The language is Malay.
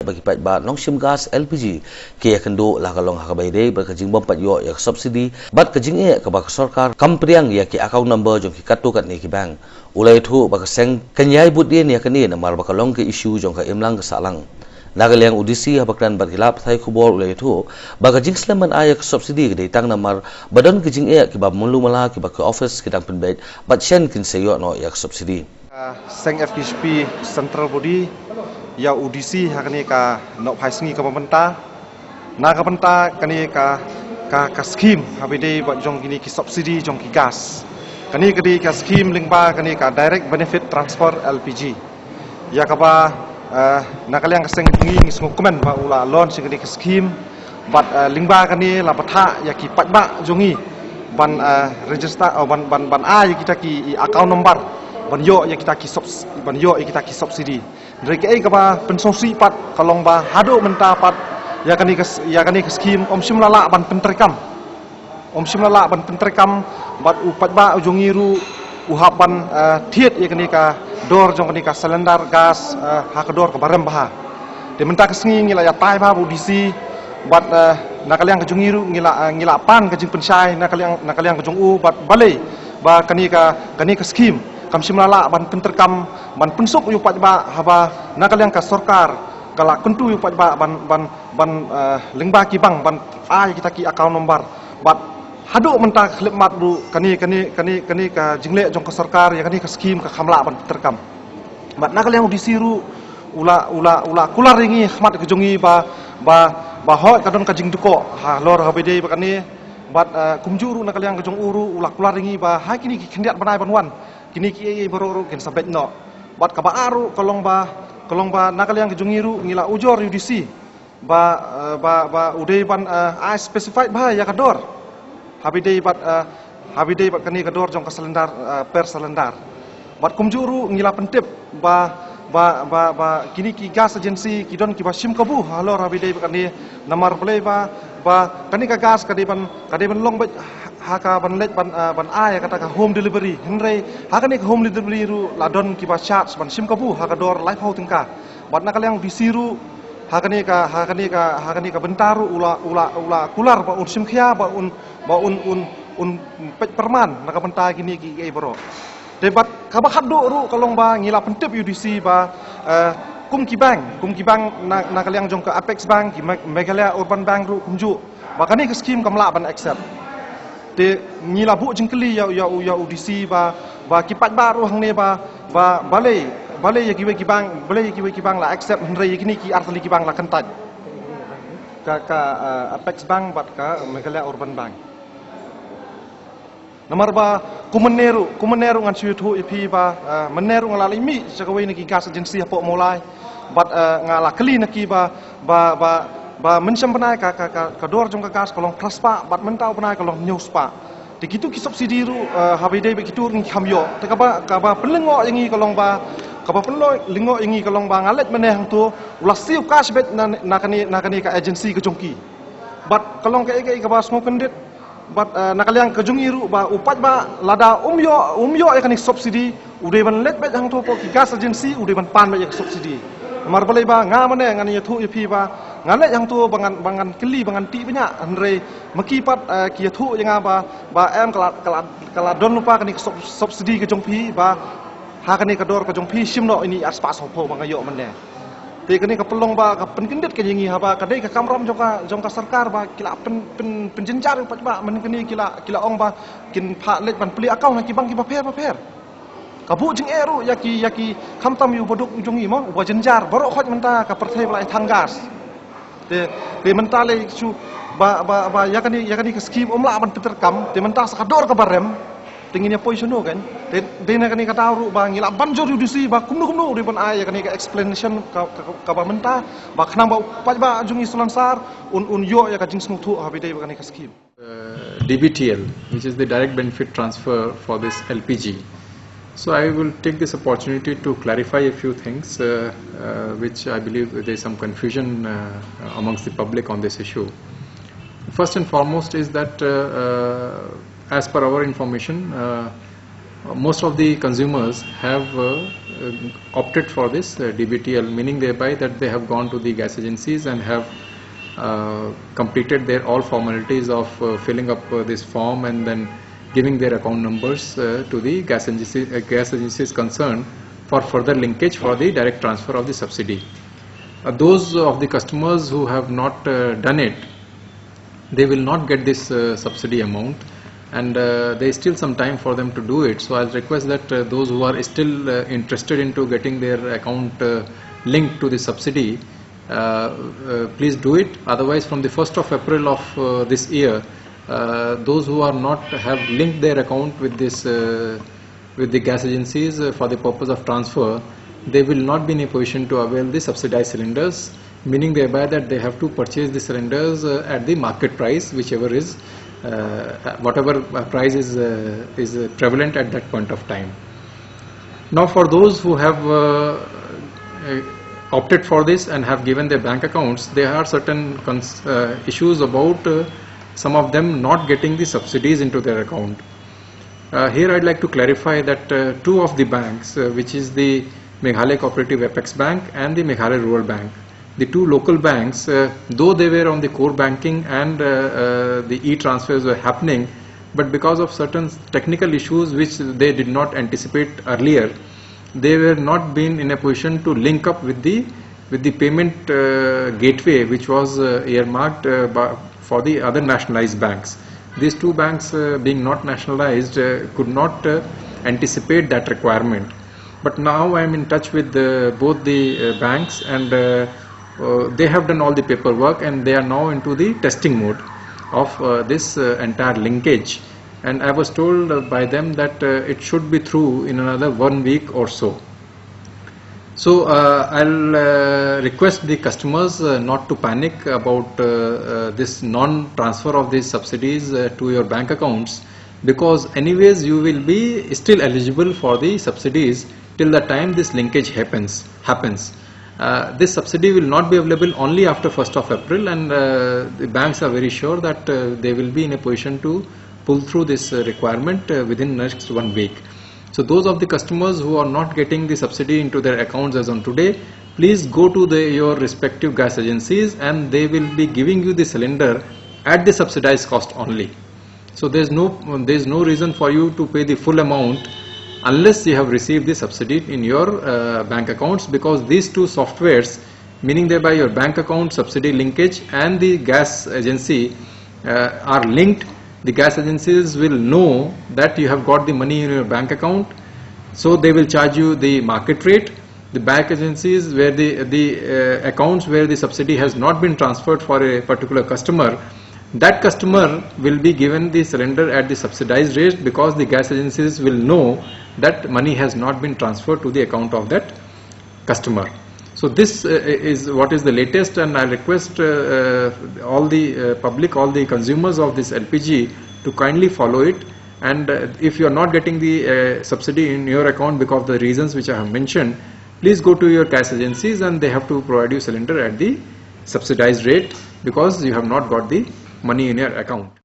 bagi pat ba nong sim gas LPG ke kendo la kalong hakabayde berkajing bompat yo ya subsidi bat kajing e ka ba sarkar kampriang ya ki account number jong ki katu kat ni ki bank ulai thu ba seng kenyai bud dia ni kani na mar ba kalong ke issue jong ka imlang ka salang nagaliang udisi habakran berkilap thai khubor ulai thu ba kajing sleman ayak subsidi ke tang namar badan kajing e ki ba mulu mala ki ba ke office ki dang penbait bat chen kin seyo no yak subsidi Seng FKHP Central Body ya UDC hakani ka nok phaisngi ka pementa na ka penta kani ka skim habide ba jong kini ki subsidi jong ki gas kani ka skim lingba kani ka direct benefit transfer LPG ya ka ba nakaliang ka seng ngi ngokumen ba ula launch kani ka skim bat lingba kani la patha ya ki patba jongi ban register ban a ya kita ki account number ban yo ya kita ki subsidi mereka ai kaba pensongsi pat kalong ba hado menta pat ya kani ke skim om simlala ban pentrekam bat upat ba ujongiru uhapan thiet ya kani ka dor jong kani ka silindar gas ha ka dor ka barem bah de menta ke sngi ngila ya tai ba udisi bat nakaliang ke jongiru ngila pan ke jing pensai nakaliang ke jong u bat balai ba kani ka skim kam simlala ban penterkam ban pensuk yu pat ba haba nakaliang ka sarkar kala kentu yu pat ba ban lingba ki bang ban ai kita ki account number bat hadu menta khlemat du kani ka jingle jong ka sarkar ya kani ka skim ka khamla ban penterkam bat nakaliang disiru ula kular ringi khmat ke jongi ba hoi kadon ka jing duko ha lor habide ba kani bat kumjuru nakaliang ka jong uru ula kular ringi ba ha kini ki khendiat banai banwan kini ki boro ken sabet no bat ka ba aru kolong ba nakaliang ke jongiru ngila ujor UDC ba udai ban I specified ba ya kador habide bat kani kador jong ka silindar per silindar bat kumjuru ngila pentip ba kini ki gas agency kidon ki ba sim kabu halor habide kani namar play ba kani ka gas kadi ban long ba haka ban let ban ai kata ka home delivery henry haka ni home delivery ru ladon ki ba charge ban sim kabu haka dor live how tingka bat nakaliang disiru haka ni ka bentaru ula kular ba un sim khia ba un pet perman naka benta gini ki bro debat ka ba khaddo ru kalong ba ngila pentip UDC ba kum ki bank nakaliang jong ka Apex Bank ki Meghalaya Urban Bank ru kumju ba kani ka skim kamla ban accept de ngila bu jingkeli ya UDC ba kipat baru hang ne ba balai ya ki bang la accept henry kini ki artali ki bang la kentat ka Apex Bank bat ka Meghalaya Urban Bank nomor ba kumeneru ngan siu ipi ba meneru ngala limi jagawe ni ki gas agency apa mulai bat ngala keli naki ba mencam penai ka dor jong ka gas kolong traspa bat mentau penai kolong news pa dikitu ki subsidi ru habide begitu ngi khamyo te ka ba pelengo yangi kolong ba ka ba pelengo lingo yangi kolong ba ngalet meneh hang tu ulah siu cash bet na kani ka agency ke jongki bat kolong ka ba smo kendit bat nakaliang ke jongi ru ba upat ba lada umyo ya kani subsidi udai ban let bet hang tu po ki gas agency udai ban pan bet subsidi mar balai ba nga mane ngani thu ipi ba ngale yang tu bangan keli bangan ti banyak andre meki pat ki thu yang ba em kala don lupa kani subsidi ke jongpi ba ha kani kador ke jongpi simno ini aspa sopo bangayo mane te kani ka pelong ba ka penkendit ke yengi ha ba kadai ka kamram jong ka sarkar ba kila penjenjar pat ba men kani kila ong ba kin pha let ban peli account ki bang ki ba pher kabu jing eru yaki khamtam yu boduk jongi mo ba jenjar baru khot menta ka perthai lai thanggas te menta le chu ba yakani ke skim omla ban peterkam te menta sakador ka barem tingin ya poisono kan de na kani ka taru ba ngila banjor UDC ba kumnu de ban ay yakani ka explanation ka ba menta ba khnam ba jongi sulansar un yo ya ka jing smuthu habide ba kani ka skim DBTL, which is the direct benefit transfer for this LPG. So I will take this opportunity to clarify a few things which I believe there is some confusion amongst the public on this issue. First and foremost is that as per our information most of the consumers have opted for this DBTL, meaning thereby that they have gone to the gas agencies and have completed their all formalities of filling up this form and then giving their account numbers to the gas agencies concerned for further linkage for the direct transfer of the subsidy. Those of the customers who have not done it, they will not get this subsidy amount, and there is still some time for them to do it. So I'll request that those who are still interested into getting their account linked to the subsidy, please do it. Otherwise, from the 1st of April of this year, those who are not have linked their account with this with the gas agencies for the purpose of transfer, they will not be in a position to avail the subsidized cylinders, meaning thereby that they have to purchase the cylinders at the market price, whichever is whatever price is prevalent at that point of time. Now, for those who have opted for this and have given their bank accounts, there are certain issues about some of them not getting the subsidies into their account. Here I'd like to clarify that two of the banks, which is the Meghalaya Cooperative Apex Bank and the Meghalaya Rural Bank, the two local banks, though they were on the core banking and the e-transfers were happening, but because of certain technical issues which they did not anticipate earlier, they were not been in a position to link up with the payment gateway which was earmarked for the other nationalized banks. These two banks being not nationalized could not anticipate that requirement. But now I am in touch with both the banks, and they have done all the paperwork and they are now into the testing mode of this entire linkage. And I was told by them that it should be through in another 1 week or so. So I'll request the customers not to panic about this non-transfer of these subsidies to your bank accounts, because anyways you will be still eligible for the subsidies till the time this linkage happens. This subsidy will not be available only after 1st of April, and the banks are very sure that they will be in a position to pull through this requirement within next 1 week. So those of the customers who are not getting the subsidy into their accounts as on today, please go to your respective gas agencies and they will be giving you the cylinder at the subsidized cost only. So there is no reason for you to pay the full amount unless you have received the subsidy in your bank accounts, because these two softwares, meaning thereby your bank account subsidy linkage and the gas agency are linked. The gas agencies will know that you have got the money in your bank account, so they will charge you the market rate. The bank agencies where the accounts where the subsidy has not been transferred for a particular customer, that customer will be given the cylinder at the subsidized rate, because the gas agencies will know that money has not been transferred to the account of that customer. So this is what is the latest, and I request all the public, all the consumers of this LPG to kindly follow it. And if you are not getting the subsidy in your account because of the reasons which I have mentioned, please go to your gas agencies and they have to provide you cylinder at the subsidized rate, because you have not got the money in your account.